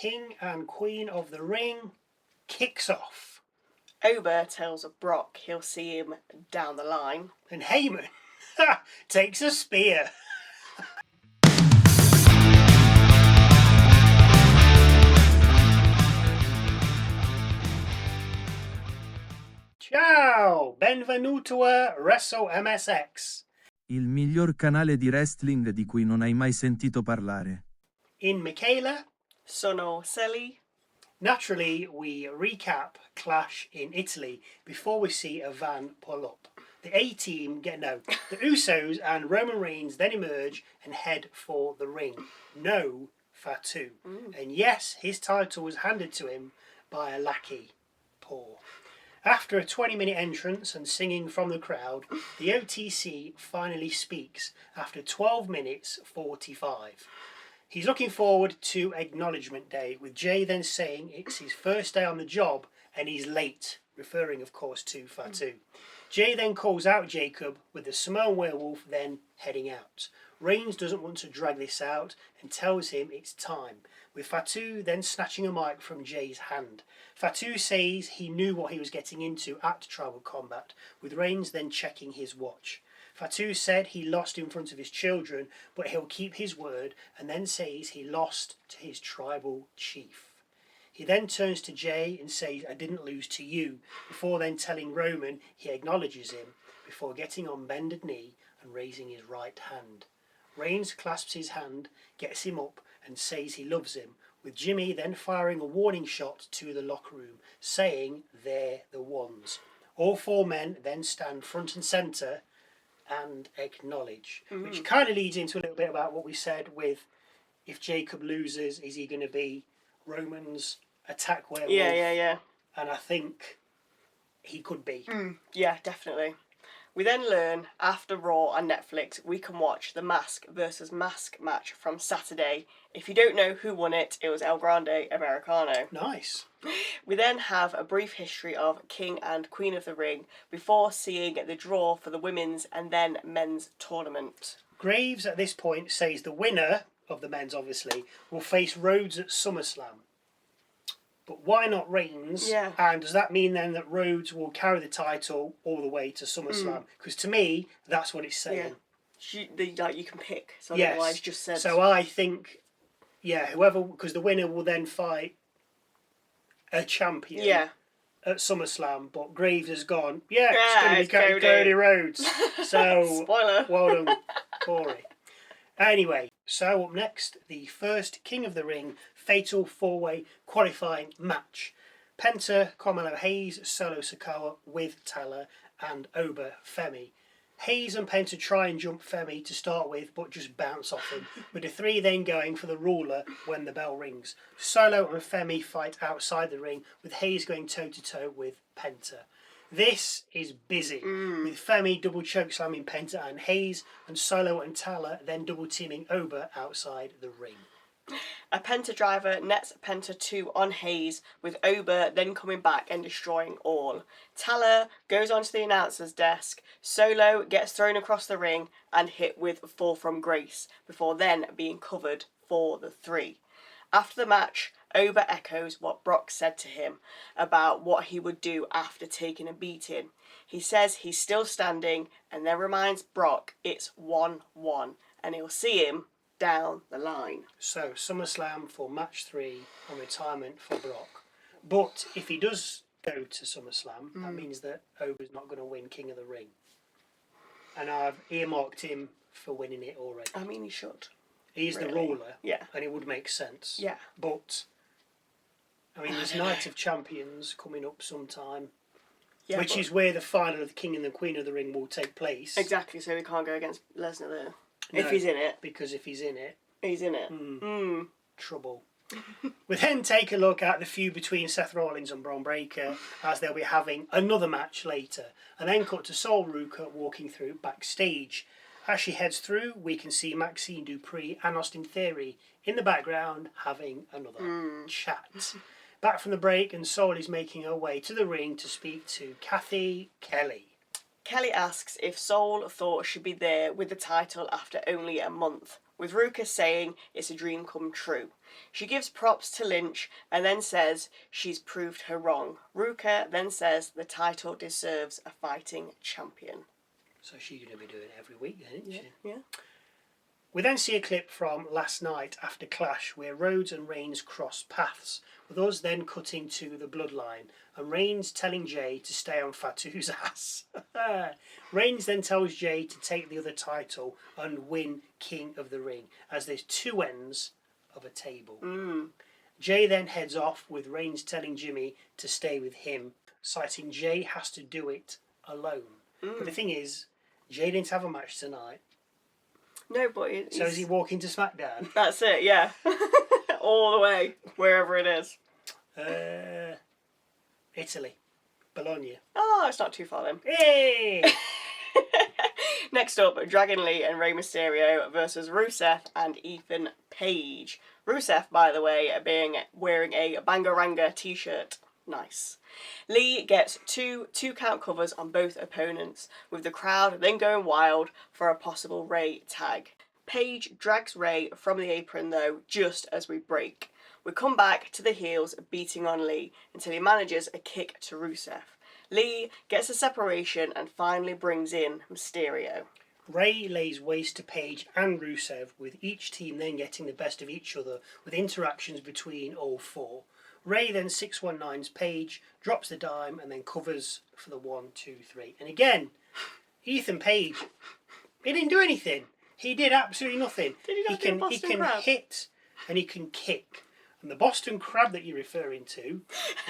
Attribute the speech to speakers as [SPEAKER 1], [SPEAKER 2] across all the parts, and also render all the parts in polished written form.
[SPEAKER 1] King and Queen of the Ring kicks off.
[SPEAKER 2] Ober tells Brock he'll see him down the line.
[SPEAKER 1] And Heyman takes a spear. Ciao, benvenuto a Wrestle MSX.
[SPEAKER 3] Il miglior canale di wrestling di cui non hai mai sentito parlare.
[SPEAKER 1] In Michaela,
[SPEAKER 2] Sono Selly.
[SPEAKER 1] Naturally, we recap Clash in Italy before we see a van pull up. The A-Team the Usos and Roman Reigns then emerge and head for the ring. No Fatu. And yes, his title was handed to him by a lackey. Poor. After a 20-minute entrance and singing from the crowd, the OTC finally speaks after 12 minutes 45. He's looking forward to Acknowledgement Day, with Jay then saying it's his first day on the job and he's late, referring of course to Fatu. Jay then calls out Jacob, with the Samoan werewolf then heading out. Reigns doesn't want to drag this out and tells him it's time, with Fatu then snatching a mic from Jay's hand. Fatu says he knew what he was getting into at Tribal Combat, with Reigns then checking his watch. Fatu said he lost in front of his children, but he'll keep his word, and then says he lost to his tribal chief. He then turns to Jay and says, I didn't lose to you, before then telling Roman he acknowledges him, before getting on bended knee and raising his right hand. Reigns clasps his hand, gets him up, and says he loves him, with Jimmy then firing a warning shot to the locker room, saying they're the ones. All four men then stand front and centre and acknowledge, which kind of leads into a little bit about what we said with, if Jacob loses, is he going to be Roman's attack werewolf?
[SPEAKER 2] Yeah.
[SPEAKER 1] And I think he could be.
[SPEAKER 2] Yeah, definitely. We then learn, after Raw and Netflix, we can watch the Mask versus Mask match from Saturday. If you don't know who won it, it was El Grande Americano.
[SPEAKER 1] Nice.
[SPEAKER 2] We then have a brief history of King and Queen of the Ring before seeing the draw for the women's and then men's tournament.
[SPEAKER 1] Graves at this point says the winner of the men's, obviously, will face Rhodes at SummerSlam. But why not Reigns?
[SPEAKER 2] Yeah.
[SPEAKER 1] And does that mean then that Rhodes will carry the title all the way to SummerSlam? Because to me, that's what it's saying.
[SPEAKER 2] Yeah. You can pick. So
[SPEAKER 1] yes.
[SPEAKER 2] otherwise just said.
[SPEAKER 1] So I think, whoever, because the winner will then fight a champion at SummerSlam, but Graves has gone, it's going to be Cody Rhodes. So,
[SPEAKER 2] spoiler.
[SPEAKER 1] Well done, Corey. Anyway, so up next, the first King of the Ring Fatal 4-Way qualifying match. Penta, Carmelo Hayes, Solo Sikoa with Tala and Ober Femi. Hayes and Penta try and jump Femi to start with, but just bounce off him, with the three then going for the ruler when the bell rings. Solo and Femi fight outside the ring, with Hayes going toe-to-toe with Penta. This is busy, with Femi double choke slamming Penta and Hayes, and Solo and Tala then double teaming Ober outside the ring.
[SPEAKER 2] A Penta driver nets Penta 2 on Hayes, with Ober then coming back and destroying all. Tala goes onto the announcer's desk, Solo gets thrown across the ring and hit with Fall from Grace, before then being covered for the 3. After the match, Ober echoes what Brock said to him about what he would do after taking a beating. He says he's still standing and then reminds Brock it's 1-1 and he'll see him down the line.
[SPEAKER 1] So, SummerSlam for match 3 and retirement for Brock. But if he does go to SummerSlam, that means that Ober's not going to win King of the Ring. And I've earmarked him for winning it already.
[SPEAKER 2] I mean, he should.
[SPEAKER 1] He's the ruler.
[SPEAKER 2] Yeah.
[SPEAKER 1] And it would make sense.
[SPEAKER 2] Yeah.
[SPEAKER 1] But, I mean, there's Night of Champions coming up sometime. Yeah, which is where the final of the King and the Queen of the Ring will take place.
[SPEAKER 2] Exactly, so he can't go against Lesnar there. If he's in it.
[SPEAKER 1] Because if he's in it...
[SPEAKER 2] He's in it.
[SPEAKER 1] Trouble. We then take a look at the feud between Seth Rollins and Bron Breakker, as they'll be having another match later. And then cut to Sol Ruca walking through backstage. As she heads through, we can see Maxxine, Dupri and Austin Theory in the background having another chat. Back from the break, and Sol is making her way to the ring to speak to Kathy Kelly.
[SPEAKER 2] Kelly asks if Sol thought she'd be there with the title after only a month, with Ruka saying it's a dream come true. She gives props to Lynch and then says she's proved her wrong. Ruka then says the title deserves a fighting champion.
[SPEAKER 1] So she's going to be doing it every week then, isn't she?
[SPEAKER 2] Yeah.
[SPEAKER 1] We then see a clip from last night after Clash where Rhodes and Reigns cross paths, with us then cutting to the Bloodline and Reigns telling Jay to stay on Fatu's ass. Reigns then tells Jay to take the other title and win King of the Ring, as there's two ends of a table. Jay then heads off with Reigns telling Jimmy to stay with him, citing Jay has to do it alone. But the thing is, Jay didn't have a match tonight.
[SPEAKER 2] No, but
[SPEAKER 1] So is he walking to SmackDown?
[SPEAKER 2] That's it, yeah. All the way, wherever it is.
[SPEAKER 1] Italy. Bologna.
[SPEAKER 2] Oh, it's not too far then.
[SPEAKER 1] Hey!
[SPEAKER 2] Next up, Dragon Lee and Rey Mysterio versus Rusev and Ethan Page. Rusev, by the way, wearing a Bangaranga t-shirt. Nice. Lee gets two count covers on both opponents, with the crowd then going wild for a possible Rey tag. Page drags Rey from the apron though, just as we break. We come back to the heels beating on Lee until he manages a kick to Rusev. Lee gets a separation and finally brings in Mysterio.
[SPEAKER 1] Rey lays waste to Page and Rusev, with each team then getting the best of each other, with interactions between all four. Rey then 619's Page, drops the dime, and then covers for the 1, 2, 3. And again, Ethan Page, he didn't do anything. He did absolutely nothing.
[SPEAKER 2] He can
[SPEAKER 1] hit and he can kick. And the Boston Crab that you're referring to,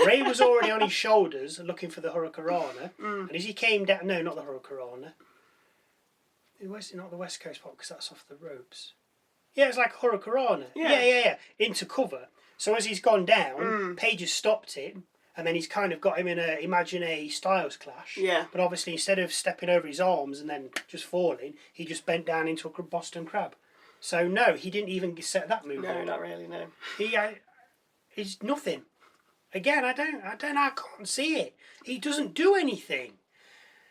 [SPEAKER 1] Rey was already on his shoulders looking for the Hurricanrana. And as he came down, no, not the Hurricanrana. Not the West Coast part, because that's off the ropes. Yeah, it's like Hurricanrana. Yeah. Into cover. So as he's gone down, Page has stopped him, and then he's kind of got him in a Styles Clash.
[SPEAKER 2] Yeah.
[SPEAKER 1] But obviously, instead of stepping over his arms and then just falling, he just bent down into a Boston Crab. So no, he didn't even set that move.
[SPEAKER 2] No, not really, no.
[SPEAKER 1] He's nothing. Again, I can't see it. He doesn't do anything.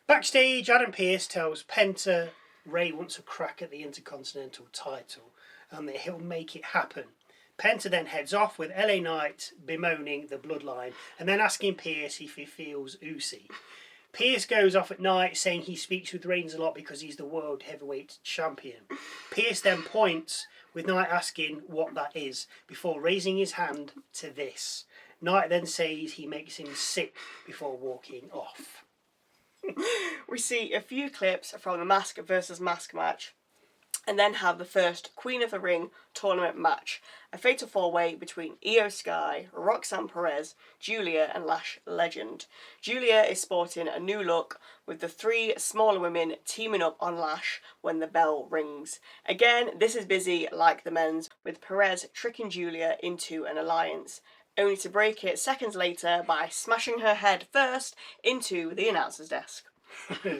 [SPEAKER 1] Backstage, Adam Pearce tells Penta Rey wants a crack at the Intercontinental title and that he'll make it happen. Penta then heads off with LA Knight bemoaning the Bloodline and then asking Pearce if he feels oozy. Pearce goes off at Night saying he speaks with Reigns a lot because he's the World Heavyweight Champion. Pearce then points with Knight asking what that is before raising his hand to this. Knight then says he makes him sick before walking off.
[SPEAKER 2] We see a few clips from the Mask versus Mask match and then have the first Queen of the Ring tournament match, a fatal four-way between Iyo Sky, Roxanne Perez, Giulia and Lash Legend. Giulia is sporting a new look with the three smaller women teaming up on Lash when the bell rings. Again, this is busy like the men's, with Perez tricking Giulia into an alliance, only to break it seconds later by smashing her head first into the announcer's desk.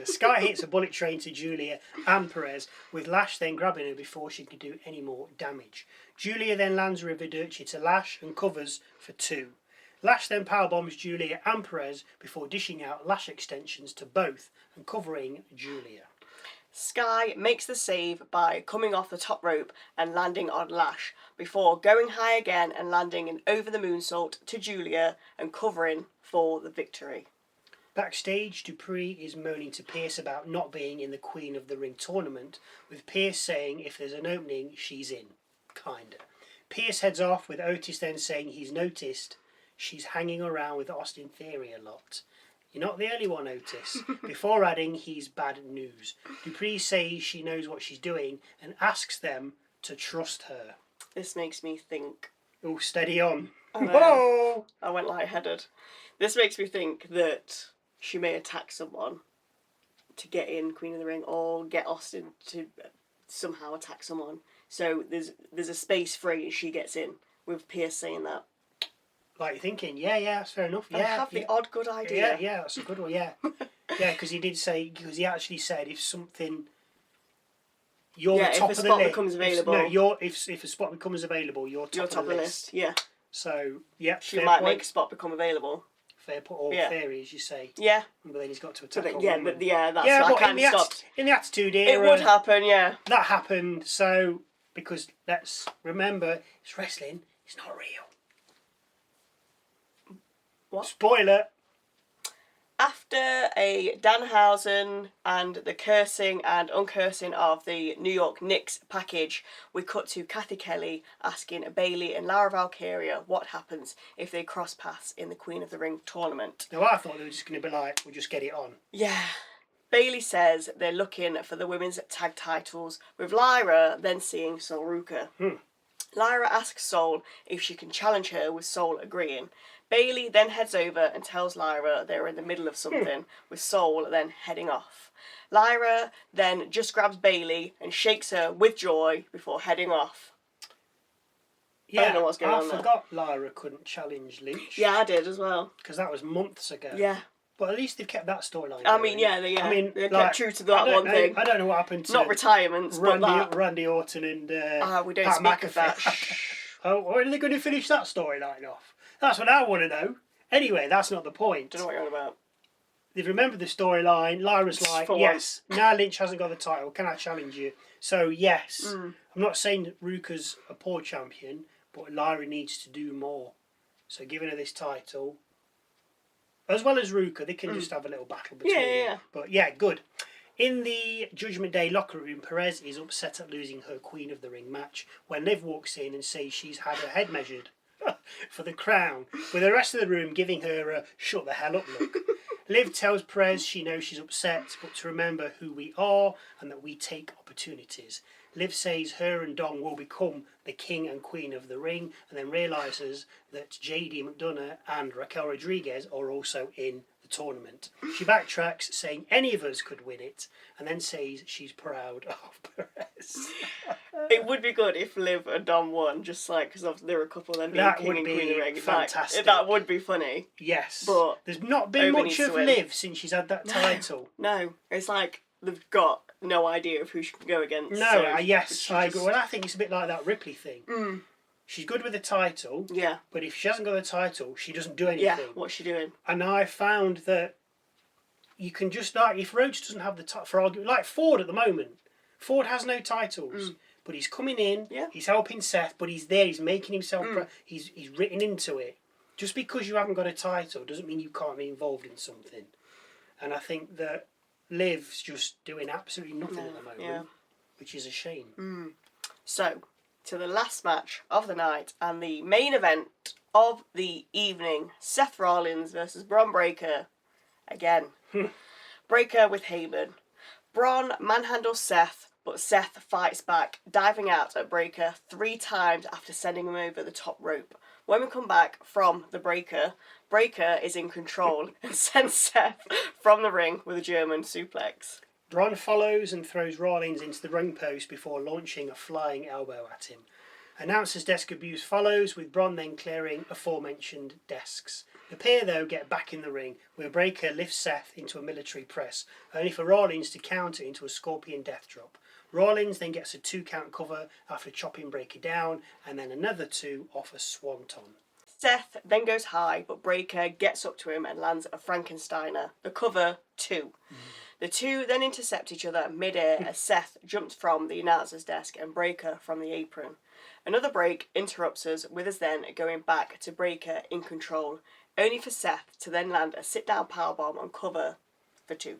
[SPEAKER 1] Sky hits a bullet train to Giulia and Perez, with Lash then grabbing her before she could do any more damage. Giulia then lands Riverducci to Lash and covers for 2. Lash then powerbombs Giulia and Perez before dishing out Lash extensions to both and covering Giulia.
[SPEAKER 2] Sky makes the save by coming off the top rope and landing on Lash before going high again and landing an over the moonsault to Giulia and covering for the victory.
[SPEAKER 1] Backstage, Dupri is moaning to Pearce about not being in the Queen of the Ring tournament, with Pearce saying if there's an opening, she's in. Kinda. Pearce heads off, with Otis then saying he's noticed she's hanging around with Austin Theory a lot. You're not the only one, Otis. Before adding he's bad news. Dupri says she knows what she's doing and asks them to trust her.
[SPEAKER 2] This makes me think...
[SPEAKER 1] Oh, steady on.
[SPEAKER 2] Whoa! I went lightheaded. This makes me think that she may attack someone to get in Queen of the Ring, or get Austin to somehow attack someone. So there's a space free and she gets in, with Pearce saying that.
[SPEAKER 1] Like you're thinking, yeah, that's fair enough.
[SPEAKER 2] I have the odd good idea.
[SPEAKER 1] Yeah, that's a good one, yeah. Yeah, because he actually said if something... You're the top of the list. If a spot
[SPEAKER 2] becomes available.
[SPEAKER 1] If a spot becomes available, you're top of the list.
[SPEAKER 2] Yeah.
[SPEAKER 1] So, yeah,
[SPEAKER 2] she might make a spot become available.
[SPEAKER 1] Fair put all theory, as you say.
[SPEAKER 2] Yeah.
[SPEAKER 1] But then he's got to attack.
[SPEAKER 2] That's why I kind of stopped.
[SPEAKER 1] In the Attitude Era,
[SPEAKER 2] it would happen, yeah.
[SPEAKER 1] That happened, so Because let's remember, it's wrestling, it's not real.
[SPEAKER 2] What?
[SPEAKER 1] Spoiler.
[SPEAKER 2] After a Danhausen and the cursing and uncursing of the New York Knicks package, we cut to Kathy Kelly asking Bayley and Lyra Valkyria what happens if they cross paths in the Queen of the Ring tournament.
[SPEAKER 1] Now I thought they were just going to be like, we'll just get it on.
[SPEAKER 2] Yeah. Bayley says they're looking for the women's tag titles, with Lyra then seeing Sol Ruca. Lyra asks Sol if she can challenge her, with Sol agreeing. Bayley then heads over and tells Lyra they're in the middle of something, with Sol then heading off. Lyra then just grabs Bayley and shakes her with joy before heading off.
[SPEAKER 1] Yeah,
[SPEAKER 2] I don't know what's going on there.
[SPEAKER 1] I forgot Lyra couldn't challenge Lynch.
[SPEAKER 2] Yeah, I did as well.
[SPEAKER 1] Because that was months ago.
[SPEAKER 2] Yeah.
[SPEAKER 1] But at least they've kept that storyline
[SPEAKER 2] I
[SPEAKER 1] going.
[SPEAKER 2] mean, yeah, they
[SPEAKER 1] like,
[SPEAKER 2] kept true to that one thing.
[SPEAKER 1] I don't know what happened to
[SPEAKER 2] Not retirements, but that.
[SPEAKER 1] Randy Orton and
[SPEAKER 2] We don't
[SPEAKER 1] Pat
[SPEAKER 2] speak of that.
[SPEAKER 1] Oh, when are they going to finish that storyline off? That's what I want to know. Anyway, that's not the point.
[SPEAKER 2] Don't know what you're on about.
[SPEAKER 1] They've remembered the storyline. Lyra's like,
[SPEAKER 2] For
[SPEAKER 1] yes, now Lynch hasn't got the title. Can I challenge you? So, yes. I'm not saying that Ruka's a poor champion, but Lyra needs to do more. So, giving her this title, as well as Ruka, they can just have a little battle between them.
[SPEAKER 2] Yeah.
[SPEAKER 1] But, yeah, good. In the Judgment Day locker room, Perez is upset at losing her Queen of the Ring match when Liv walks in and says she's had her head measured for the crown, with the rest of the room giving her a shut the hell up look. Liv tells Perez she knows she's upset, but to remember who we are and that we take opportunities. Liv says her and Dom will become the king and queen of the ring, and then realises that JD McDonough and Raquel Rodriguez are also in the tournament. She backtracks, saying any of us could win it, and then says she's proud of Perez.
[SPEAKER 2] It would be good if Liv and Dom won, just like, because there were a couple of them being
[SPEAKER 1] That
[SPEAKER 2] king
[SPEAKER 1] would
[SPEAKER 2] and
[SPEAKER 1] be
[SPEAKER 2] queen of the ring.
[SPEAKER 1] fantastic.
[SPEAKER 2] That would be funny.
[SPEAKER 1] Yes.
[SPEAKER 2] But
[SPEAKER 1] there's not been
[SPEAKER 2] Ober
[SPEAKER 1] much
[SPEAKER 2] needs to
[SPEAKER 1] of
[SPEAKER 2] win.
[SPEAKER 1] Liv since she's had that title.
[SPEAKER 2] No, it's like they've got no idea of who she can go against.
[SPEAKER 1] No,
[SPEAKER 2] so
[SPEAKER 1] yes,
[SPEAKER 2] she
[SPEAKER 1] I
[SPEAKER 2] just-
[SPEAKER 1] agree. Well, I think it's a bit like that Ripley thing. She's good with the title,
[SPEAKER 2] Yeah,
[SPEAKER 1] but if she hasn't got the title, she doesn't do anything.
[SPEAKER 2] yeah. What's she doing?
[SPEAKER 1] And I found that you can just, like, if Rhodes doesn't have the title, for argument, like Ford at the moment, Ford has no titles, but he's coming in,
[SPEAKER 2] Yeah.
[SPEAKER 1] he's helping Seth, but he's there, he's making himself, he's written into it. Just because you haven't got a title doesn't mean you can't be involved in something. And I think that Liv's just doing absolutely nothing at the moment, which is a shame.
[SPEAKER 2] So, to the last match of the night and the main event of the evening: Seth Rollins versus Bron Breakker. Again, Breakker with Heyman. Bron manhandles Seth, but Seth fights back, diving out at Breakker 3 times after sending him over the top rope. When we come back from the Breakker, Breakker is in control and sends Seth from the ring with a German suplex.
[SPEAKER 1] Bron follows and throws Rollins into the ring post before launching a flying elbow at him. Announcer's desk abuse follows, with Bron then clearing aforementioned desks. The pair, though, get back in the ring, where Breakker lifts Seth into a military press, only for Rollins to counter into a scorpion death drop. Rollins then gets a 2-count cover after chopping Breakker down, and then another 2 off a swanton.
[SPEAKER 2] Seth then goes high, but Breakker gets up to him and lands a Frankensteiner, the cover 2. The two then intercept each other mid-air as Seth jumps from the announcer's desk and Breakker from the apron. Another break interrupts us, with us then going back to Breakker in control, only for Seth to then land a sit-down powerbomb on cover for 2.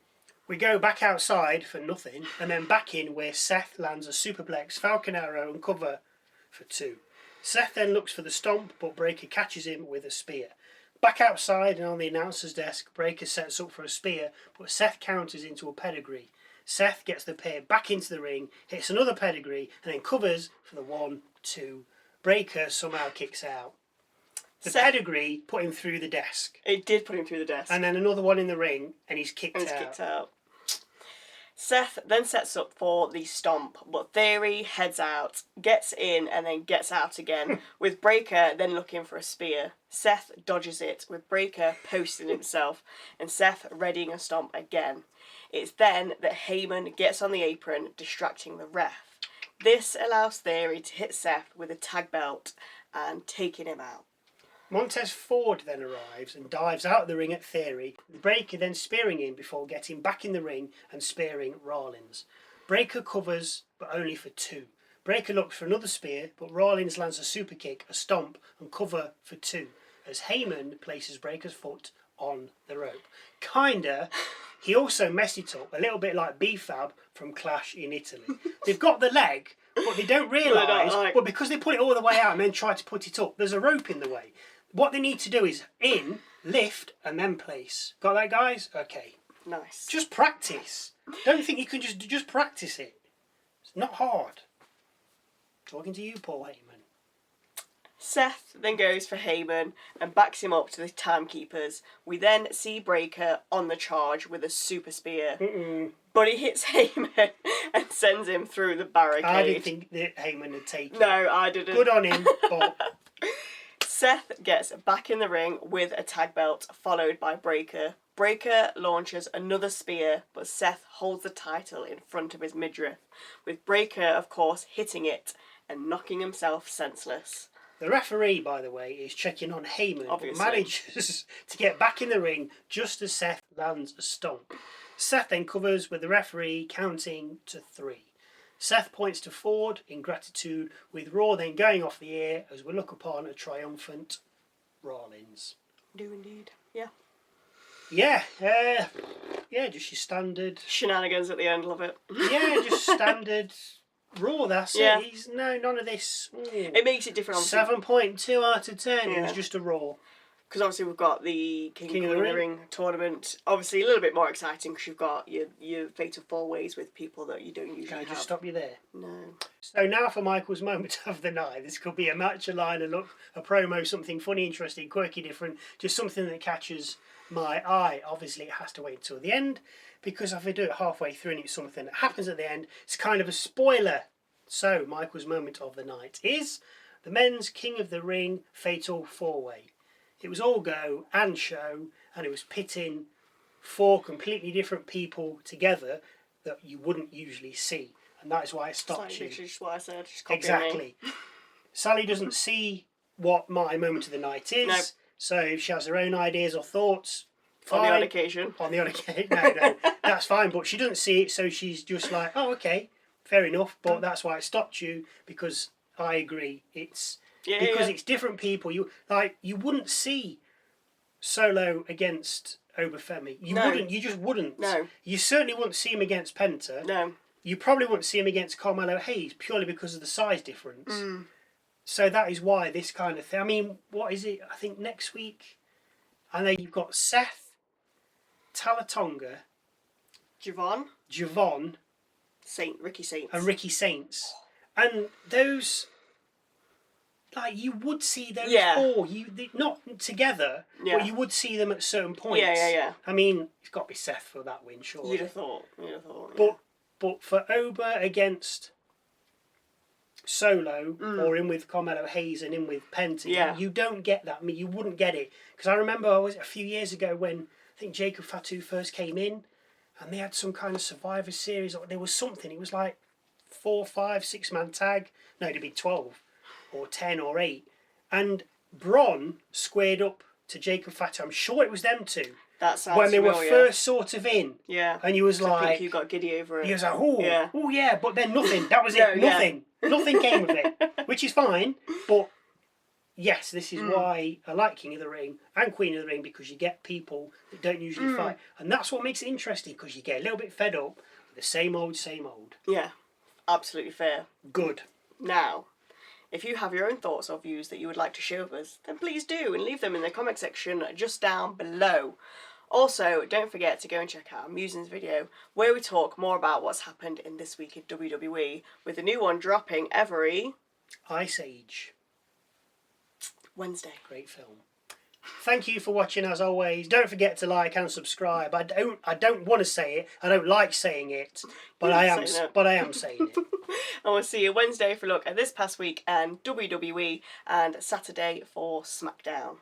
[SPEAKER 1] We go back outside for nothing, and then back in where Seth lands a superplex Falcon Arrow on cover for 2. Seth then looks for the stomp, but Breakker catches him with a spear. Back outside and on the announcer's desk, Breakker sets up for a spear, but Seth counters into a pedigree. Seth gets the pair back into the ring, hits another pedigree, and then covers for the 1-2. Breakker somehow kicks out. The pedigree put him through the desk.
[SPEAKER 2] It did put him through the desk.
[SPEAKER 1] And then another one in the ring, and he's kicked out.
[SPEAKER 2] Seth then sets up for the stomp, but Theory heads out, gets in, and then gets out again, with Breakker then looking for a spear. Seth dodges it, with Breakker posting himself, and Seth readying a stomp again. It's then that Heyman gets on the apron, distracting the ref. This allows Theory to hit Seth with a tag belt and taking him out.
[SPEAKER 1] Montez Ford then arrives and dives out of the ring at Theory, with Breakker then spearing him before getting back in the ring and spearing Rollins. Breakker covers, but only for 2. Breakker looks for another spear, but Rollins lands a super kick, a stomp, and cover for 2, as Heyman places Breakker's foot on the rope. Kinda, he also messed it up, a little bit like B-Fab from Clash in Italy. They've got the leg, but they don't realise, well, because they put it all the way out and then try to put it up, there's a rope in the way. What they need to do is in, lift, and then place. Got that, guys? Okay.
[SPEAKER 2] Nice.
[SPEAKER 1] Just practice. Don't think you can just practice it. It's not hard. Talking to you, Paul Heyman.
[SPEAKER 2] Seth then goes for Heyman and backs him up to the timekeepers. We then see Breakker on the charge with a super spear. But he hits Heyman and sends him through the barricade.
[SPEAKER 1] I didn't think that Heyman had taken it.
[SPEAKER 2] No, I didn't.
[SPEAKER 1] Good on him, but...
[SPEAKER 2] Seth gets back in the ring with a tag belt, followed by Breakker. Breakker launches another spear, but Seth holds the title in front of his midriff, with Breakker, of course, hitting it and knocking himself senseless.
[SPEAKER 1] The referee, by the way, is checking on Heyman,
[SPEAKER 2] Obviously.
[SPEAKER 1] but manages to get back in the ring just as Seth lands a stomp. Seth then covers with the referee counting to 3. Seth points to Ford in gratitude, with Raw then going off the air as we look upon a triumphant Rollins.
[SPEAKER 2] Do indeed. Yeah.
[SPEAKER 1] Yeah, just your standard...
[SPEAKER 2] Shenanigans at the end, love it.
[SPEAKER 1] Yeah, just standard Raw, that's
[SPEAKER 2] Yeah.
[SPEAKER 1] it. He's none of this...
[SPEAKER 2] It makes it different, obviously.
[SPEAKER 1] 7.2 out of 10, it
[SPEAKER 2] Yeah.
[SPEAKER 1] was just a Raw.
[SPEAKER 2] Because obviously we've got the King of the Ring tournament. Obviously a little bit more exciting because you've got your fatal 4-ways with people that you don't usually
[SPEAKER 1] Can I
[SPEAKER 2] have.
[SPEAKER 1] just stop you there?
[SPEAKER 2] No.
[SPEAKER 1] So now for Michael's moment of the night. This could be a match, a line, a look, a promo, something funny, interesting, quirky, different, just something that catches my eye. Obviously it has to wait until the end, because if I do it halfway through and it's something that happens at the end, it's kind of a spoiler. So Michael's moment of the night is the men's King of the Ring fatal 4-way. It was all go and show, and it was pitting 4 completely different people together that you wouldn't usually see, and that is why it stops you.
[SPEAKER 2] Literally just what I said. Just copy
[SPEAKER 1] Exactly. Sally doesn't see what my moment of the night is,
[SPEAKER 2] Nope.
[SPEAKER 1] so if she has her own ideas or thoughts,
[SPEAKER 2] On
[SPEAKER 1] fine.
[SPEAKER 2] the odd occasion.
[SPEAKER 1] On the odd occasion, no, that's fine. But she doesn't see it, so she's just like, oh, okay, fair enough. But that's why it stopped you, because I agree. It's it's different people. You wouldn't see Solo against Ober Femi. You just wouldn't.
[SPEAKER 2] No.
[SPEAKER 1] You certainly wouldn't see him against Penta.
[SPEAKER 2] No.
[SPEAKER 1] You probably wouldn't see him against Carmelo Hayes, purely because of the size difference. So that is why this kind of thing. I mean, what is it? I think next week, I know you've got Seth, Talatonga, Javon,
[SPEAKER 2] Ricky Saints.
[SPEAKER 1] and Ricky Saints. And those, like, you would see those four. Not together, but you would see them at certain points.
[SPEAKER 2] Yeah.
[SPEAKER 1] I mean, it's got to be Seth for that win, surely.
[SPEAKER 2] You'd have thought. Yeah.
[SPEAKER 1] But for Ober against Solo, or in with Carmelo Hayes and in with Penta, you don't get that. I mean, you wouldn't get it. Because I remember a few years ago when I think Jacob Fatu first came in, and they had some kind of Survivor Series, or there was something. It was like 4, 5, 6-man tag. No, it'd be 12 or 10 or 8. And Bron squared up to Jacob Fatu. I'm sure it was them two.
[SPEAKER 2] That sounds
[SPEAKER 1] when they were
[SPEAKER 2] familiar.
[SPEAKER 1] first sort of in.
[SPEAKER 2] Yeah.
[SPEAKER 1] And you was
[SPEAKER 2] I
[SPEAKER 1] like...
[SPEAKER 2] think you got giddy over it.
[SPEAKER 1] He was like, oh yeah, but then nothing. That was it.
[SPEAKER 2] No,
[SPEAKER 1] Nothing. Nothing came of it. Which is fine. But yes, this is why I like King of the Ring and Queen of the Ring, because you get people that don't usually fight. And that's what makes it interesting, because you get a little bit fed up with the same old, same old.
[SPEAKER 2] Yeah. Absolutely fair.
[SPEAKER 1] Good.
[SPEAKER 2] Now, if you have your own thoughts or views that you would like to share with us, then please do, and leave them in the comment section just down below. Also, don't forget to go and check out our Musings video, where we talk more about what's happened in this week in WWE, with a new one dropping every
[SPEAKER 1] Ice Age.
[SPEAKER 2] Wednesday.
[SPEAKER 1] Great film. Thank you for watching, as always. Don't forget to like and subscribe. I don't want to say it. I don't like saying it, but I am saying it.
[SPEAKER 2] And we'll see you Wednesday for a look at this past week and WWE, and Saturday for SmackDown.